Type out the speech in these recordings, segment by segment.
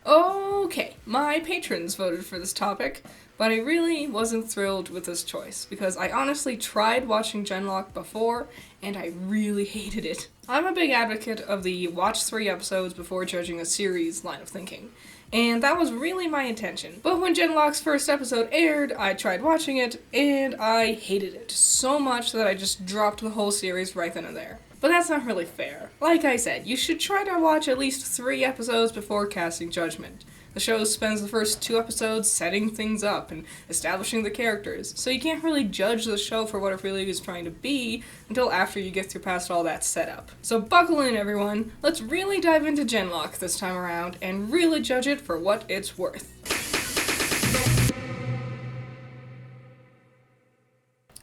Okay, my patrons voted for this topic, but I really wasn't thrilled with this choice, because I honestly tried watching Genlock before, and I really hated it. I'm a big advocate of the watch 3 episodes before judging a series line of thinking, and that was really my intention. But when Genlock's first episode aired, I tried watching it, and I hated it so much that I just dropped the whole series right then and there. But that's not really fair. Like I said, you should try to watch at least 3 episodes before casting judgment. The show spends the first 2 episodes setting things up and establishing the characters, so you can't really judge the show for what it really is trying to be until after you get through past all that setup. So buckle in, everyone. Let's really dive into Genlock this time around and really judge it for what it's worth.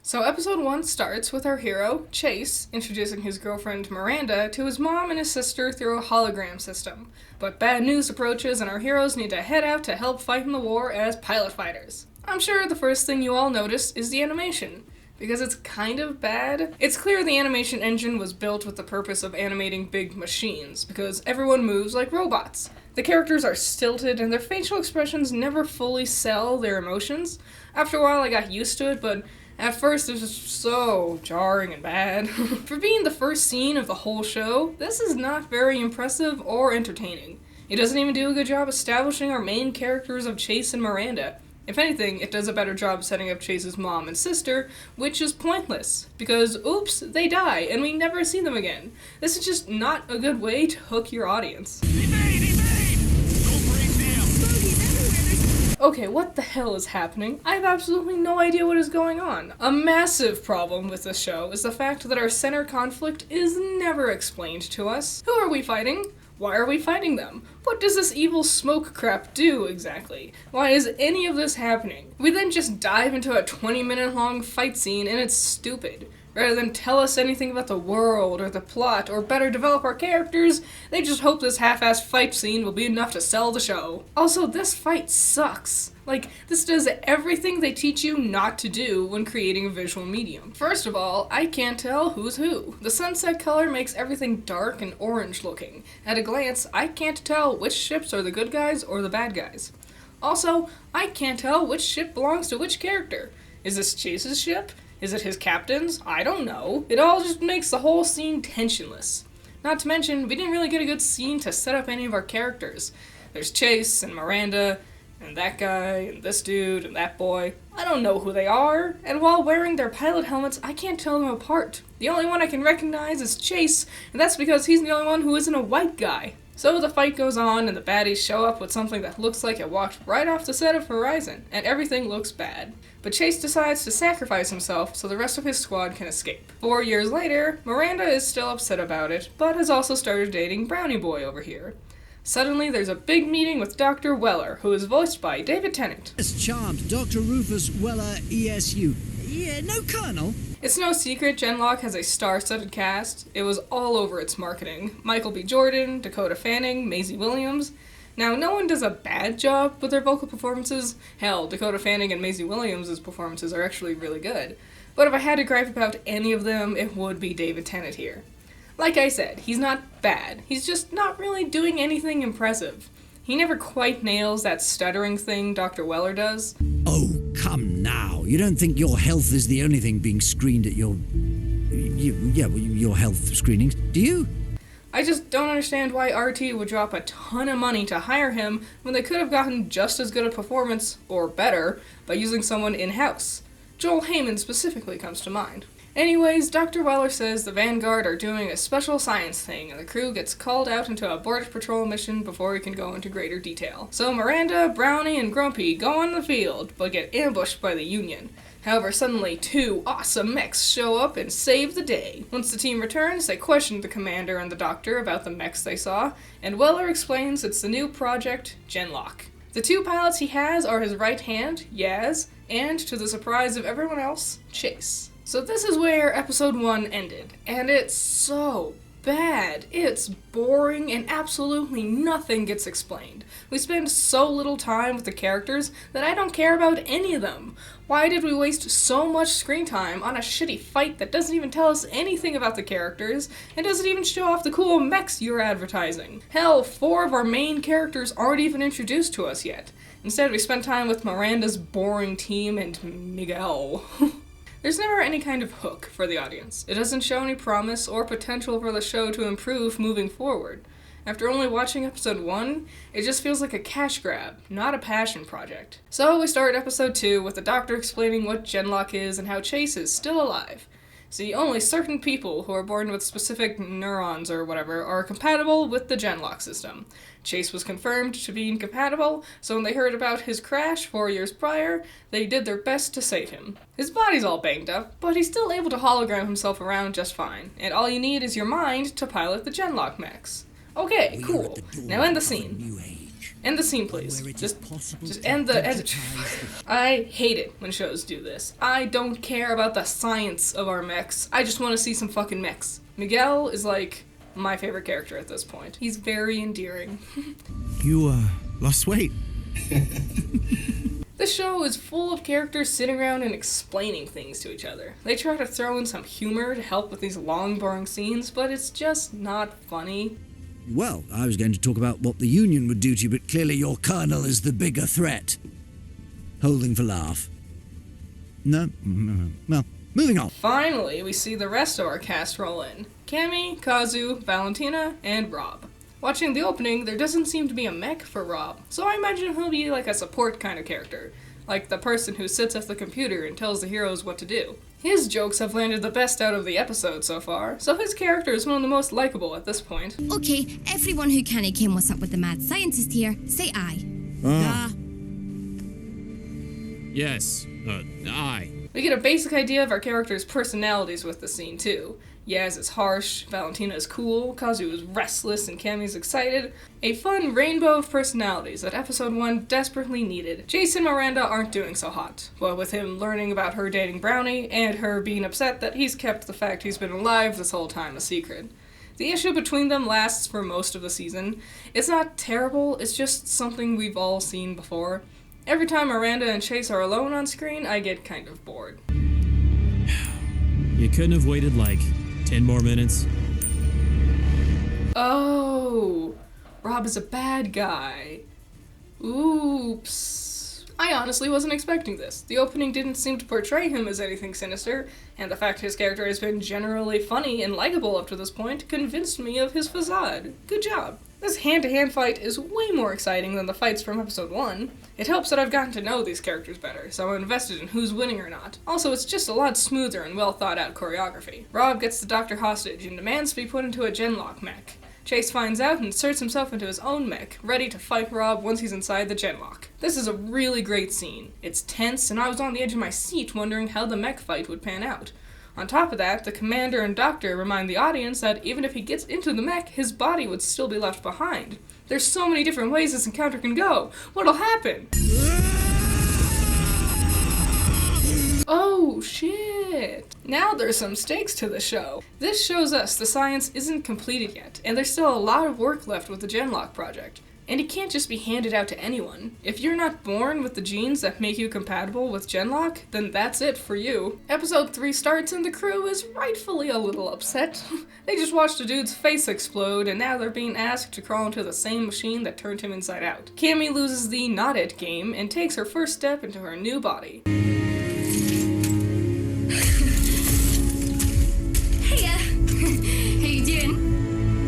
So episode 1 starts with our hero, Chase, introducing his girlfriend Miranda to his mom and his sister through a hologram system. But bad news approaches and our heroes need to head out to help fight in the war as pilot fighters. I'm sure the first thing you all notice is the animation, because it's kind of bad. It's clear the animation engine was built with the purpose of animating big machines, because everyone moves like robots. The characters are stilted and their facial expressions never fully sell their emotions. After a while I got used to it, but at first, it was just so jarring and bad. For being the first scene of the whole show, this is not very impressive or entertaining. It doesn't even do a good job establishing our main characters of Chase and Miranda. If anything, it does a better job setting up Chase's mom and sister, which is pointless, because oops, they die, and we never see them again. This is just not a good way to hook your audience. Okay, what the hell is happening? I have absolutely no idea what is going on. A massive problem with this show is the fact that our center conflict is never explained to us. Who are we fighting? Why are we fighting them? What does this evil smoke crap do, exactly? Why is any of this happening? We then just dive into a 20-minute long fight scene and it's stupid. Rather than tell us anything about the world or the plot or better develop our characters, they just hope this half-assed fight scene will be enough to sell the show. Also, this fight sucks. Like, this does everything they teach you not to do when creating a visual medium. First of all, I can't tell who's who. The sunset color makes everything dark and orange looking. At a glance, I can't tell which ships are the good guys or the bad guys. Also, I can't tell which ship belongs to which character. Is this Chase's ship? Is it his captain's? I don't know. It all just makes the whole scene tensionless. Not to mention, we didn't really get a good scene to set up any of our characters. There's Chase and Miranda, and that guy, and this dude, and that boy. I don't know who they are, and while wearing their pilot helmets, I can't tell them apart. The only one I can recognize is Chase, and that's because he's the only one who isn't a white guy. So the fight goes on, and the baddies show up with something that looks like it walked right off the set of Horizon, and everything looks bad. But Chase decides to sacrifice himself so the rest of his squad can escape. 4 years later, Miranda is still upset about it, but has also started dating Brownie Boy over here. Suddenly, there's a big meeting with Dr. Weller, who is voiced by David Tennant. Yes, charmed. Dr. Rufus Weller, ESU. Yeah, no colonel. It's no secret Genlock has a star-studded cast. It was all over its marketing. Michael B. Jordan, Dakota Fanning, Maisie Williams. Now, no one does a bad job with their vocal performances. Hell, Dakota Fanning and Maisie Williams' performances are actually really good. But if I had to gripe about any of them, it would be David Tennant here. Like I said, he's not bad. He's just not really doing anything impressive. He never quite nails that stuttering thing Dr. Weller does. Oh, come now. You don't think your health is the only thing being screened at your health screenings, do you? I just don't understand why RT would drop a ton of money to hire him when they could have gotten just as good a performance, or better, by using someone in-house. Joel Heyman specifically comes to mind. Anyways, Dr. Weller says the Vanguard are doing a special science thing, and the crew gets called out into a border patrol mission before we can go into greater detail. So Miranda, Brownie, and Grumpy go on the field, but get ambushed by the Union. However, suddenly 2 awesome mechs show up and save the day. Once the team returns, they question the commander and the doctor about the mechs they saw, and Weller explains it's the new project, Genlock. The 2 pilots he has are his right hand, Yaz, and, to the surprise of everyone else, Chase. So this is where episode 1 ended, and it's so bad. It's boring and absolutely nothing gets explained. We spend so little time with the characters that I don't care about any of them. Why did we waste so much screen time on a shitty fight that doesn't even tell us anything about the characters and doesn't even show off the cool mechs you're advertising? Hell, 4 of our main characters aren't even introduced to us yet. Instead, we spend time with Miranda's boring team and Miguel. There's never any kind of hook for the audience. It doesn't show any promise or potential for the show to improve moving forward. After only watching episode 1, it just feels like a cash grab, not a passion project. So we start episode 2 with the doctor explaining what Genlock is and how Chase is still alive. See, only certain people who are born with specific neurons or whatever are compatible with the Genlock system. Chase was confirmed to be incompatible, so when they heard about his crash 4 years prior, they did their best to save him. His body's all banged up, but he's still able to hologram himself around just fine, and all you need is your mind to pilot the Genlock mechs. Okay, cool. Now end the scene. End the scene, please. Just end the edit. I hate it when shows do this. I don't care about the science of our mechs. I just want to see some fucking mechs. Miguel is like my favorite character at this point. He's very endearing. You, lost weight. This show is full of characters sitting around and explaining things to each other. They try to throw in some humor to help with these long, boring scenes, but it's just not funny. Well, I was going to talk about what the Union would do to you, but clearly your colonel is the bigger threat. Holding for laugh. No? Well, moving on. Finally, we see the rest of our cast roll in. Cammy, Kazu, Valentina, and Rob. Watching the opening, there doesn't seem to be a mech for Rob, so I imagine he'll be like a support kind of character. Like the person who sits at the computer and tells the heroes what to do. His jokes have landed the best out of the episode so far, so his character is one of the most likable at this point. Okay, everyone who can't ken what's up with the mad scientist here, say aye. Yes, aye. We get a basic idea of our characters' personalities with the scene too. Yaz is harsh, Valentina is cool, Kazu is restless, and Cammy's excited. A fun rainbow of personalities that episode 1 desperately needed. Chase and Miranda aren't doing so hot, but with him learning about her dating Brownie, and her being upset that he's kept the fact he's been alive this whole time a secret. The issue between them lasts for most of the season. It's not terrible, it's just something we've all seen before. Every time Miranda and Chase are alone on screen, I get kind of bored. You couldn't have waited like 10 more minutes? Oh, Rob is a bad guy. Oops. I honestly wasn't expecting this. The opening didn't seem to portray him as anything sinister, and the fact his character has been generally funny and likable up to this point convinced me of his facade. Good job. This hand-to-hand fight is way more exciting than the fights from episode 1. It helps that I've gotten to know these characters better, so I'm invested in who's winning or not. Also, it's just a lot smoother and well-thought-out choreography. Rob gets the doctor hostage and demands to be put into a Genlock mech. Chase finds out and inserts himself into his own mech, ready to fight Rob once he's inside the Genlock. This is a really great scene. It's tense, and I was on the edge of my seat wondering how the mech fight would pan out. On top of that, the commander and doctor remind the audience that even if he gets into the mech, his body would still be left behind. There's so many different ways this encounter can go. What'll happen? Oh, shit. Now there's some stakes to the show. This shows us the science isn't completed yet, and there's still a lot of work left with the Genlock project. And it can't just be handed out to anyone. If you're not born with the genes that make you compatible with Genlock, then that's it for you. Episode 3 starts and the crew is rightfully a little upset. They just watched a dude's face explode and now they're being asked to crawl into the same machine that turned him inside out. Cammy loses the not it game and takes her first step into her new body.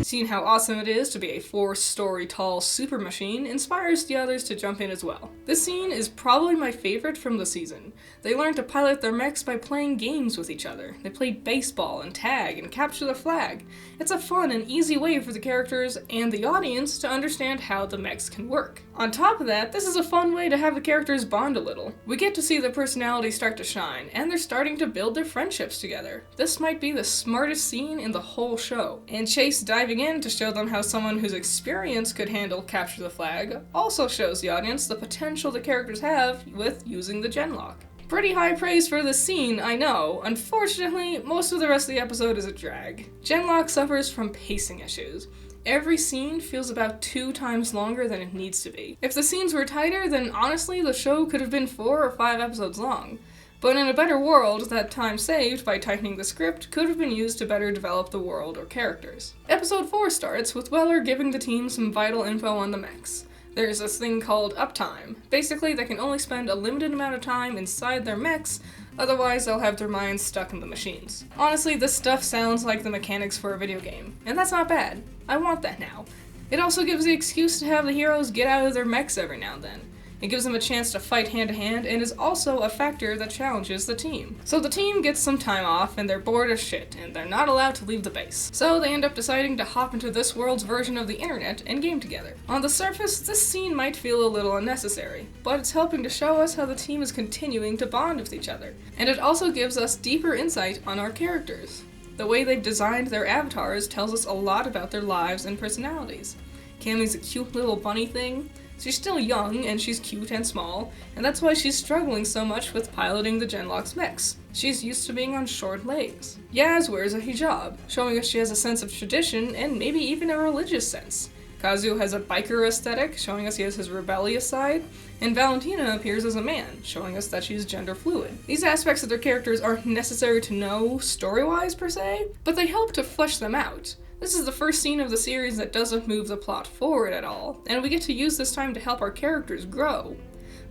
Seeing how awesome it is to be a 4-story tall super machine inspires the others to jump in as well. This scene is probably my favorite from the season. They learn to pilot their mechs by playing games with each other. They play baseball and tag and capture the flag. It's a fun and easy way for the characters and the audience to understand how the mechs can work. On top of that, this is a fun way to have the characters bond a little. We get to see their personalities start to shine, and they're starting to build their friendships together. This might be the smartest scene in the whole show. And Chase diving in to show them how someone whose experience could handle capture the flag also shows the audience the potential the characters have with using the Genlock. Pretty high praise for this scene, I know. Unfortunately, most of the rest of the episode is a drag. Genlock suffers from pacing issues. Every scene feels about 2 times longer than it needs to be. If the scenes were tighter, then honestly the show could have been 4 or 5 episodes long. But in a better world, that time saved by tightening the script could have been used to better develop the world or characters. Episode 4 starts with Weller giving the team some vital info on the mechs. There's this thing called uptime. Basically, they can only spend a limited amount of time inside their mechs, otherwise they'll have their minds stuck in the machines. Honestly, this stuff sounds like the mechanics for a video game, and that's not bad. I want that now. It also gives the excuse to have the heroes get out of their mechs every now and then. It gives them a chance to fight hand-to-hand and is also a factor that challenges the team. So the team gets some time off and they're bored as shit and they're not allowed to leave the base. So they end up deciding to hop into this world's version of the internet and game together. On the surface, this scene might feel a little unnecessary, but it's helping to show us how the team is continuing to bond with each other. And it also gives us deeper insight on our characters. The way they've designed their avatars tells us a lot about their lives and personalities. Cammy's a cute little bunny thing. She's still young, and she's cute and small, and that's why she's struggling so much with piloting the Genlock's mechs. She's used to being on short legs. Yaz wears a hijab, showing us she has a sense of tradition and maybe even a religious sense. Kazu has a biker aesthetic, showing us he has his rebellious side, and Valentina appears as a man, showing us that she's gender fluid. These aspects of their characters aren't necessary to know story-wise per se, but they help to flesh them out. This is the first scene of the series that doesn't move the plot forward at all, and we get to use this time to help our characters grow.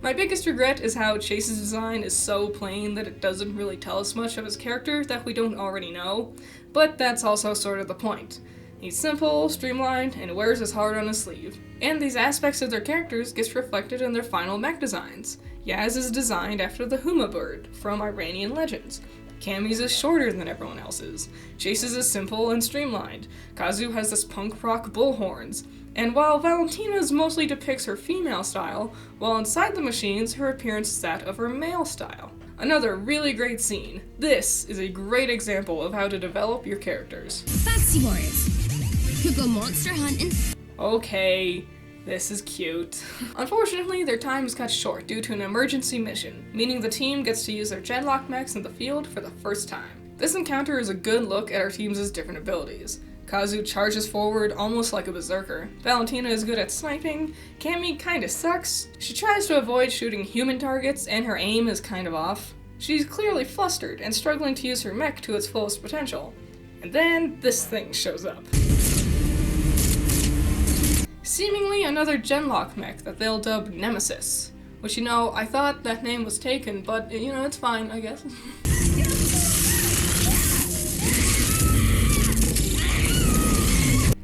My biggest regret is how Chase's design is so plain that it doesn't really tell us much of his character that we don't already know, but that's also sort of the point. He's simple, streamlined, and wears his heart on his sleeve. And these aspects of their characters gets reflected in their final mech designs. Yaz is designed after the Huma bird from Iranian legends. Cammy's is shorter than everyone else's. Chase's is simple and streamlined. Kazu has this punk rock bull horns. And while Valentina's mostly depicts her female style, while inside the machines, her appearance is that of her male style. Another really great scene. This is a great example of how to develop your characters. Fancy warriors who go monster hunting. Okay. This is cute. Unfortunately, their time is cut short due to an emergency mission, meaning the team gets to use their Genlock mechs in the field for the first time. This encounter is a good look at our team's different abilities. Kazu charges forward almost like a berserker. Valentina is good at sniping. Cammy kinda sucks. She tries to avoid shooting human targets and her aim is kind of off. She's clearly flustered and struggling to use her mech to its fullest potential. And then this thing shows up. Seemingly another Genlock mech that they'll dub Nemesis. Which, I thought that name was taken, but, it's fine, I guess.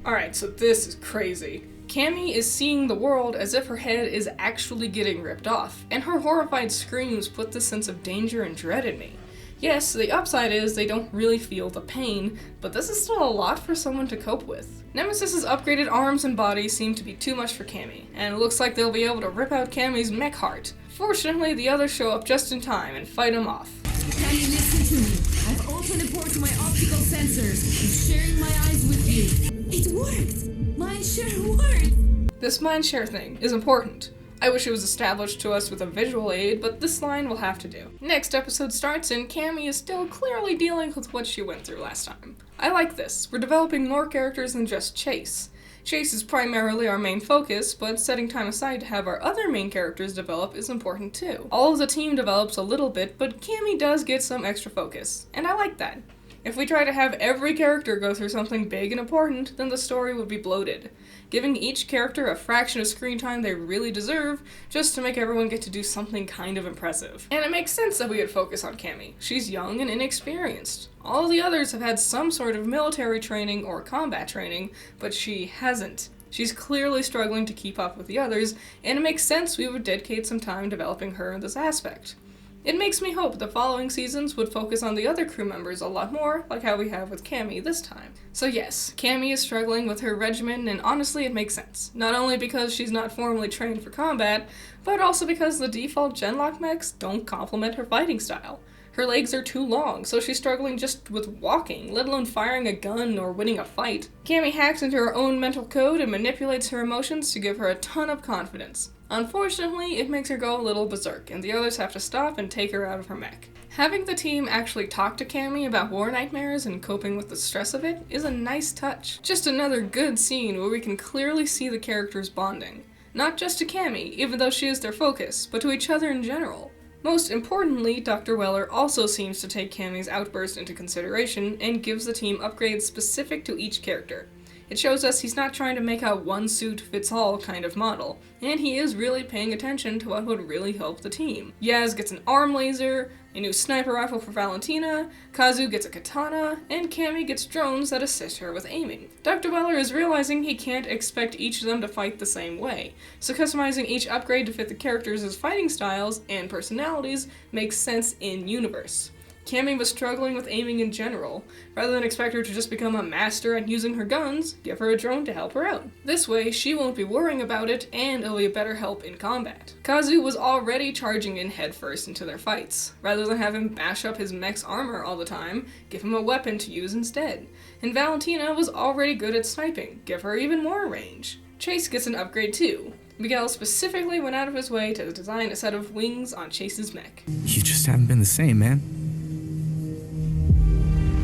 Alright, so this is crazy. Cammy is seeing the world as if her head is actually getting ripped off, and her horrified screams put this sense of danger and dread in me. Yes, the upside is they don't really feel the pain, but this is still a lot for someone to cope with. Nemesis's upgraded arms and body seem to be too much for Cammy, and it looks like they'll be able to rip out Cammy's mech heart. Fortunately, the others show up just in time and fight him off. Cammy, listen to me. I've opened a port to my optical sensors. I'm sharing my eyes with you. It worked! Mindshare worked! This mindshare thing is important. I wish it was established to us with a visual aid, but this line will have to do. Next episode starts and Cammy is still clearly dealing with what she went through last time. I like this. We're developing more characters than just Chase. Chase is primarily our main focus, but setting time aside to have our other main characters develop is important too. All of the team develops a little bit, but Cammy does get some extra focus, and I like that. If we try to have every character go through something big and important, then the story would be bloated, giving each character a fraction of screen time they really deserve, just to make everyone get to do something kind of impressive. And it makes sense that we would focus on Cammy. She's young and inexperienced. All the others have had some sort of military training or combat training, but she hasn't. She's clearly struggling to keep up with the others, and it makes sense we would dedicate some time developing her in this aspect. It makes me hope the following seasons would focus on the other crew members a lot more, like how we have with Cammy this time. So yes, Cammy is struggling with her regimen, and honestly it makes sense. Not only because she's not formally trained for combat, but also because the default Genlock mechs don't complement her fighting style. Her legs are too long, so she's struggling just with walking, let alone firing a gun or winning a fight. Cammy hacks into her own mental code and manipulates her emotions to give her a ton of confidence. Unfortunately, it makes her go a little berserk, and the others have to stop and take her out of her mech. Having the team actually talk to Cammy about war nightmares and coping with the stress of it is a nice touch. Just another good scene where we can clearly see the characters bonding. Not just to Cammy, even though she is their focus, but to each other in general. Most importantly, Dr. Weller also seems to take Cammy's outburst into consideration and gives the team upgrades specific to each character. It shows us he's not trying to make a one-suit-fits-all kind of model, and he is really paying attention to what would really help the team. Yaz gets an arm laser, a new sniper rifle for Valentina, Kazu gets a katana, and Cammy gets drones that assist her with aiming. Dr. Weller is realizing he can't expect each of them to fight the same way, so customizing each upgrade to fit the characters' fighting styles and personalities makes sense in-universe. Cammy was struggling with aiming in general. Rather than expect her to just become a master at using her guns, give her a drone to help her out. This way, she won't be worrying about it, and it'll be a better help in combat. Kazu was already charging in headfirst into their fights. Rather than have him bash up his mech's armor all the time, give him a weapon to use instead. And Valentina was already good at sniping. Give her even more range. Chase gets an upgrade too. Miguel specifically went out of his way to design a set of wings on Chase's mech. You just haven't been the same, man.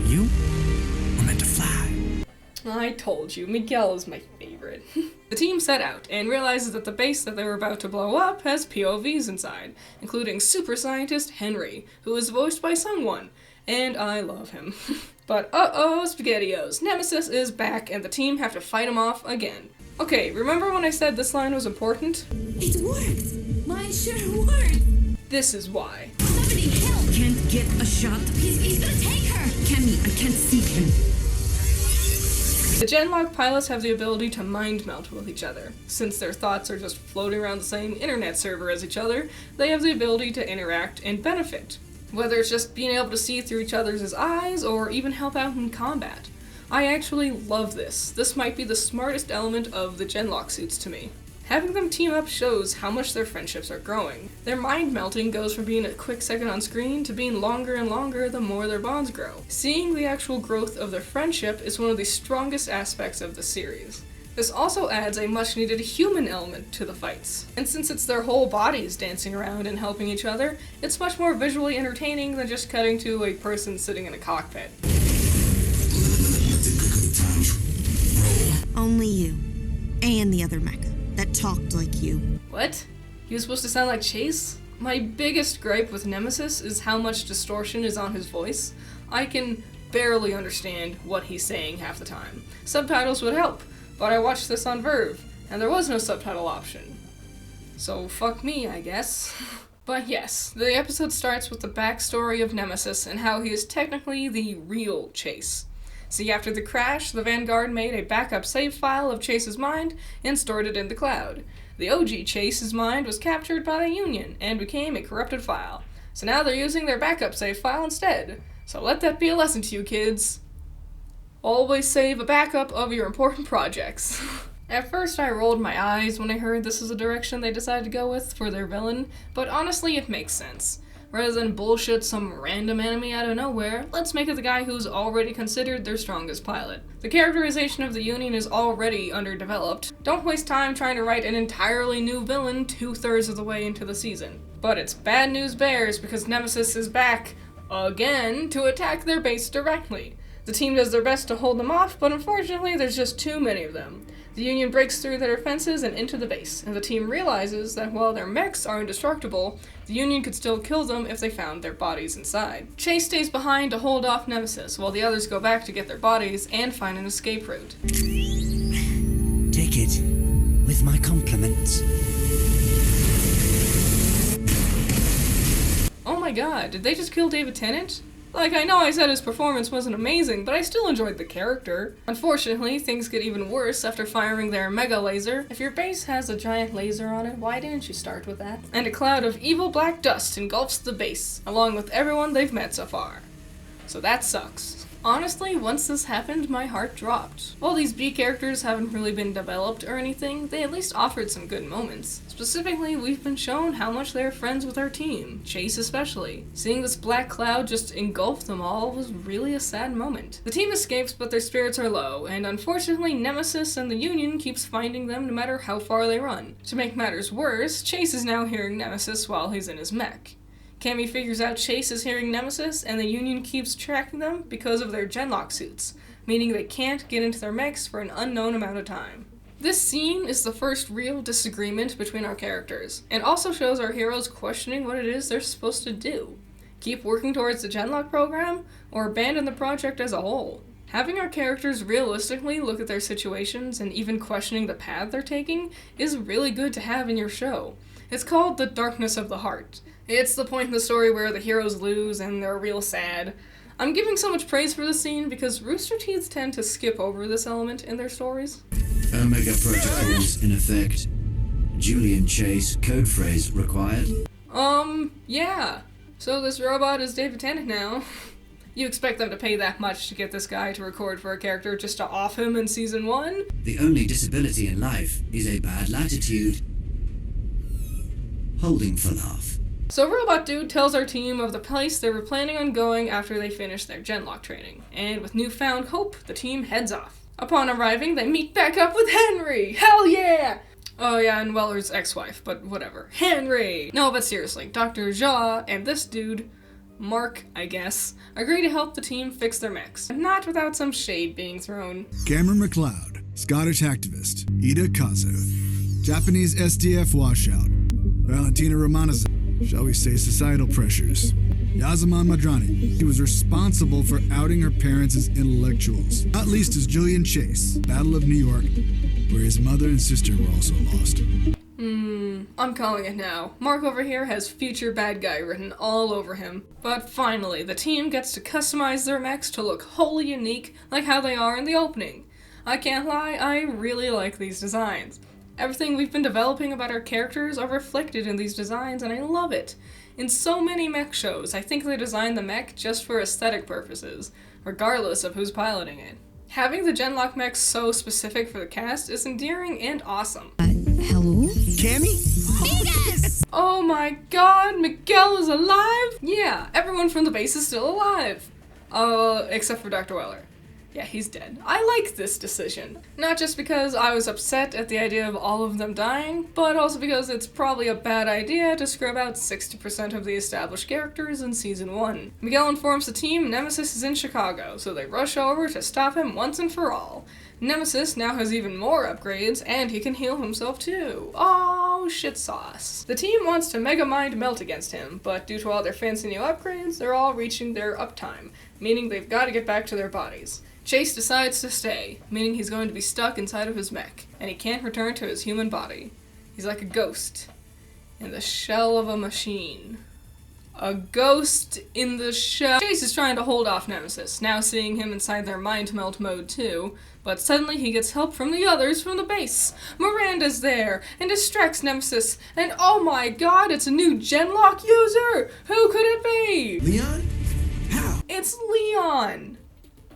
You are meant to fly. I told you, Miguel is my favorite. The team set out and realizes that the base that they were about to blow up has POVs inside, including super scientist Henry, who is voiced by someone, and I love him. But uh-oh, SpaghettiOs, Nemesis is back and the team have to fight him off again. Okay, remember when I said this line was important? It worked! Mine sure worked! This is why. Somebody help! Can't get a shot. He's gonna take her! Cammy, I can't see him. The Genlock pilots have the ability to mind melt with each other. Since their thoughts are just floating around the same internet server as each other, they have the ability to interact and benefit. Whether it's just being able to see through each other's eyes or even help out in combat. I actually love this. This might be the smartest element of the Genlock suits to me. Having them team up shows how much their friendships are growing. Their mind melting goes from being a quick second on screen to being longer and longer the more their bonds grow. Seeing the actual growth of their friendship is one of the strongest aspects of the series. This also adds a much needed human element to the fights. And since it's their whole bodies dancing around and helping each other, it's much more visually entertaining than just cutting to a person sitting in a cockpit. Only you. And the other mecha that talked like you. What? He was supposed to sound like Chase? My biggest gripe with Nemesis is how much distortion is on his voice. I can barely understand what he's saying half the time. Subtitles would help, but I watched this on Verve, and there was no subtitle option. So fuck me, I guess. But yes, the episode starts with the backstory of Nemesis and how he is technically the real Chase. See, after the crash, the Vanguard made a backup save file of Chase's mind and stored it in the cloud. The OG Chase's mind was captured by the Union and became a corrupted file. So now they're using their backup save file instead. So let that be a lesson to you kids. Always save a backup of your important projects. At first I rolled my eyes when I heard this is the direction they decided to go with for their villain, but honestly it makes sense. Rather than bullshit some random enemy out of nowhere, let's make it the guy who's already considered their strongest pilot. The characterization of the Union is already underdeveloped. Don't waste time trying to write an entirely new villain 2/3 of the way into the season. But it's bad news bears because Nemesis is back, again, to attack their base directly. The team does their best to hold them off, but unfortunately there's just too many of them. The Union breaks through their defenses and into the base, and the team realizes that while their mechs are indestructible, the Union could still kill them if they found their bodies inside. Chase stays behind to hold off Nemesis, while the others go back to get their bodies and find an escape route. Take it with my compliments. Oh my god, did they just kill David Tennant? Like, I know I said his performance wasn't amazing, but I still enjoyed the character. Unfortunately, things get even worse after firing their mega laser. If your base has a giant laser on it, why didn't you start with that? And a cloud of evil black dust engulfs the base, along with everyone they've met so far. So that sucks. Honestly, once this happened, my heart dropped. While these B characters haven't really been developed or anything, they at least offered some good moments. Specifically, we've been shown how much they're friends with our team, Chase especially. Seeing this black cloud just engulf them all was really a sad moment. The team escapes, but their spirits are low, and unfortunately Nemesis and the Union keeps finding them no matter how far they run. To make matters worse, Chase is now hearing Nemesis while he's in his mech. Cammy figures out Chase is hearing Nemesis, and the Union keeps tracking them because of their genlock suits, meaning they can't get into their mechs for an unknown amount of time. This scene is the first real disagreement between our characters, and also shows our heroes questioning what it is they're supposed to do. Keep working towards the genlock program, or abandon the project as a whole. Having our characters realistically look at their situations and even questioning the path they're taking is really good to have in your show. It's called the darkness of the heart. It's the point in the story where the heroes lose and they're real sad. I'm giving so much praise for this scene because Roosterteeth tend to skip over this element in their stories. Omega protocols in effect. Julian Chase code phrase required. Yeah. So this robot is David Tennant now. You expect them to pay that much to get this guy to record for a character just to off him in season 1? The only disability in life is a bad latitude. Holding for laugh. So Robot Dude tells our team of the place they were planning on going after they finished their genlock training, and with newfound hope, the team heads off. Upon arriving, they meet back up with Henry! Hell yeah! Oh yeah, and Weller's ex-wife, but whatever. Henry! No, but seriously, Dr. Jha and this dude, Mark, I guess, agree to help the team fix their mechs, not without some shade being thrown. Cameron McLeod, Scottish activist. Ida Kazu, Japanese SDF washout. Valentina Romanza, shall we say societal pressures. Yazaman Madrani, he was responsible for outing her parents as intellectuals. Not least is Julian Chase, Battle of New York, where his mother and sister were also lost. I'm calling it now. Mark over here has future bad guy written all over him. But finally, the team gets to customize their mechs to look wholly unique like how they are in the opening. I can't lie, I really like these designs. Everything we've been developing about our characters are reflected in these designs, and I love it. In so many mech shows, I think they design the mech just for aesthetic purposes, regardless of who's piloting it. Having the genlock mech so specific for the cast is endearing and awesome. Hello? Cammy? Vegas! Oh my god, Miguel is alive? Yeah, everyone from the base is still alive. Except for Dr. Weller. Yeah, he's dead. I like this decision. Not just because I was upset at the idea of all of them dying, but also because it's probably a bad idea to scrub out 60% of the established characters in Season 1. Miguel informs the team Nemesis is in Chicago, so they rush over to stop him once and for all. Nemesis now has even more upgrades, and he can heal himself too. Oh, shit sauce. The team wants to Mega Mind melt against him, but due to all their fancy new upgrades, they're all reaching their uptime, meaning they've got to get back to their bodies. Chase decides to stay, meaning he's going to be stuck inside of his mech, and he can't return to his human body. He's like a ghost in the shell of a machine. A ghost in the shell. Chase is trying to hold off Nemesis, now seeing him inside their mind melt mode too, but suddenly he gets help from the others from the base. Miranda's there, and distracts Nemesis, and oh my god, it's a new genlock user! Who could it be? Leon? How? It's Leon!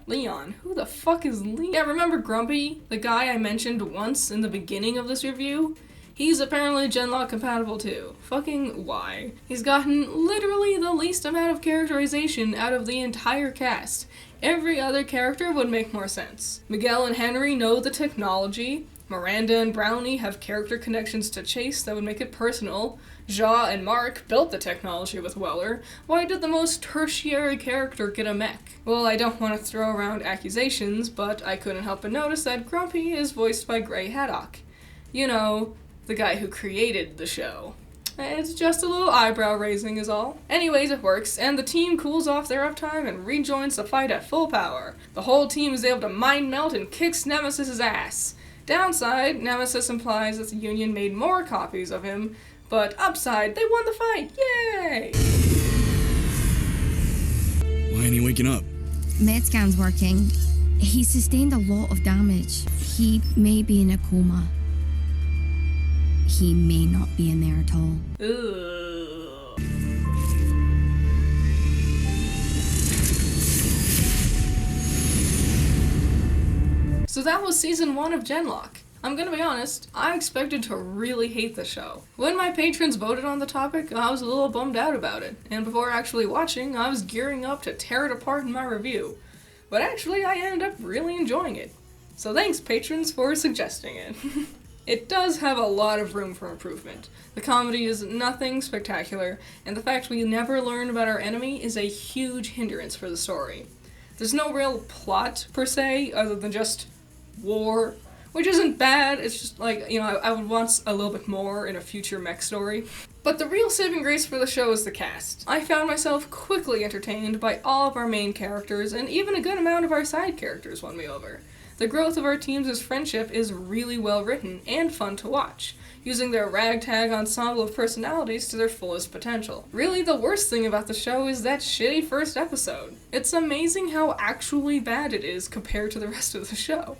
Leon. Who the fuck is Leon? Yeah, remember Grumpy? The guy I mentioned once in the beginning of this review? He's apparently genlock compatible too. Fucking why? He's gotten literally the least amount of characterization out of the entire cast. Every other character would make more sense. Miguel and Henry know the technology. Miranda and Brownie have character connections to Chase that would make it personal. Jha and Mark built the technology with Weller. Why did the most tertiary character get a mech? Well, I don't want to throw around accusations, but I couldn't help but notice that Grumpy is voiced by Grey Haddock. You know, the guy who created the show. It's just a little eyebrow raising is all. Anyways, it works, and the team cools off their uptime and rejoins the fight at full power. The whole team is able to mind melt and kicks Nemesis' ass. Downside, Nemesis implies that the Union made more copies of him, but upside, they won the fight! Yay! Why ain't he waking up? Med scan's working. He sustained a lot of damage. He may be in a coma. He may not be in there at all. So that was season 1 of Genlock. I'm gonna be honest, I expected to really hate the show. When my patrons voted on the topic, I was a little bummed out about it, and before actually watching, I was gearing up to tear it apart in my review. But actually, I ended up really enjoying it. So thanks, patrons, for suggesting it. It does have a lot of room for improvement. The comedy is nothing spectacular, and the fact we never learn about our enemy is a huge hindrance for the story. There's no real plot, per se, other than just war, which isn't bad. It's just like, I would want a little bit more in a future mech story. But the real saving grace for the show is the cast. I found myself quickly entertained by all of our main characters, and even a good amount of our side characters won me over. The growth of our teams' friendship is really well written and fun to watch, using their ragtag ensemble of personalities to their fullest potential. Really, the worst thing about the show is that shitty first episode. It's amazing how actually bad it is compared to the rest of the show.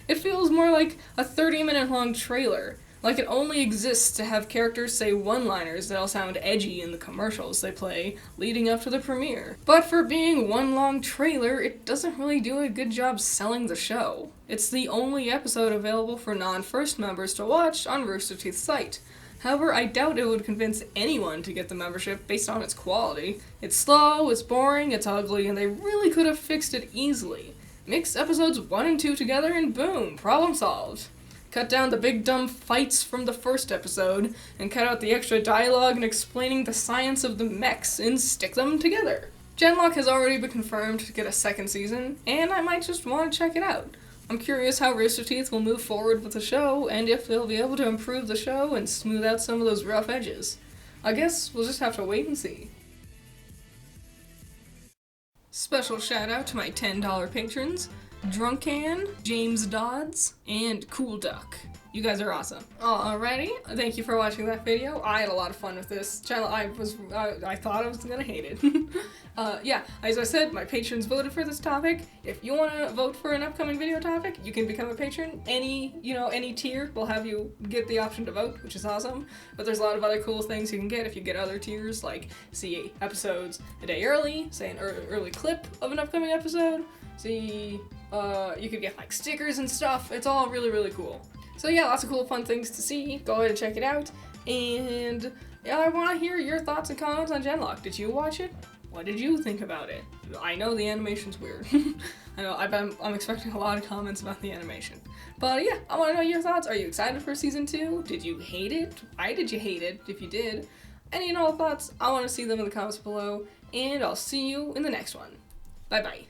It feels more like a 30-minute long trailer, like it only exists to have characters say one-liners that'll sound edgy in the commercials they play leading up to the premiere. But for being one long trailer, it doesn't really do a good job selling the show. It's the only episode available for non-first members to watch on Roosterteeth's site. However, I doubt it would convince anyone to get the membership based on its quality. It's slow, it's boring, it's ugly, and they really could have fixed it easily. Mix episodes 1 and 2 together and boom, problem solved. Cut down the big dumb fights from the first episode, and cut out the extra dialogue and explaining the science of the mechs, and stick them together. Genlock has already been confirmed to get a second season, and I might just want to check it out. I'm curious how Roosterteeth will move forward with the show, and if they'll be able to improve the show and smooth out some of those rough edges. I guess we'll just have to wait and see. Special shout out to my $10 patrons, Drunkan, James Dodds, and Cool Duck. You guys are awesome. Alrighty, thank you for watching that video. I had a lot of fun with this channel. I thought I was gonna hate it. Yeah, as I said, my patrons voted for this topic. If you want to vote for an upcoming video topic, you can become a patron. Any tier will have you get the option to vote, which is awesome. But there's a lot of other cool things you can get if you get other tiers, like see episodes a day early, say an early clip of an upcoming episode. See, you could get like stickers and stuff. It's all really, really cool. So yeah, lots of cool fun things to see. Go ahead and check it out. And yeah, I want to hear your thoughts and comments on Genlock. Did you watch it? What did you think about it? I know the animation's weird. I know, I'm expecting a lot of comments about the animation. But yeah, I want to know your thoughts. Are you excited for season 2? Did you hate it? Why did you hate it, if you did? Any and all thoughts, I want to see them in the comments below. And I'll see you in the next one. Bye-bye.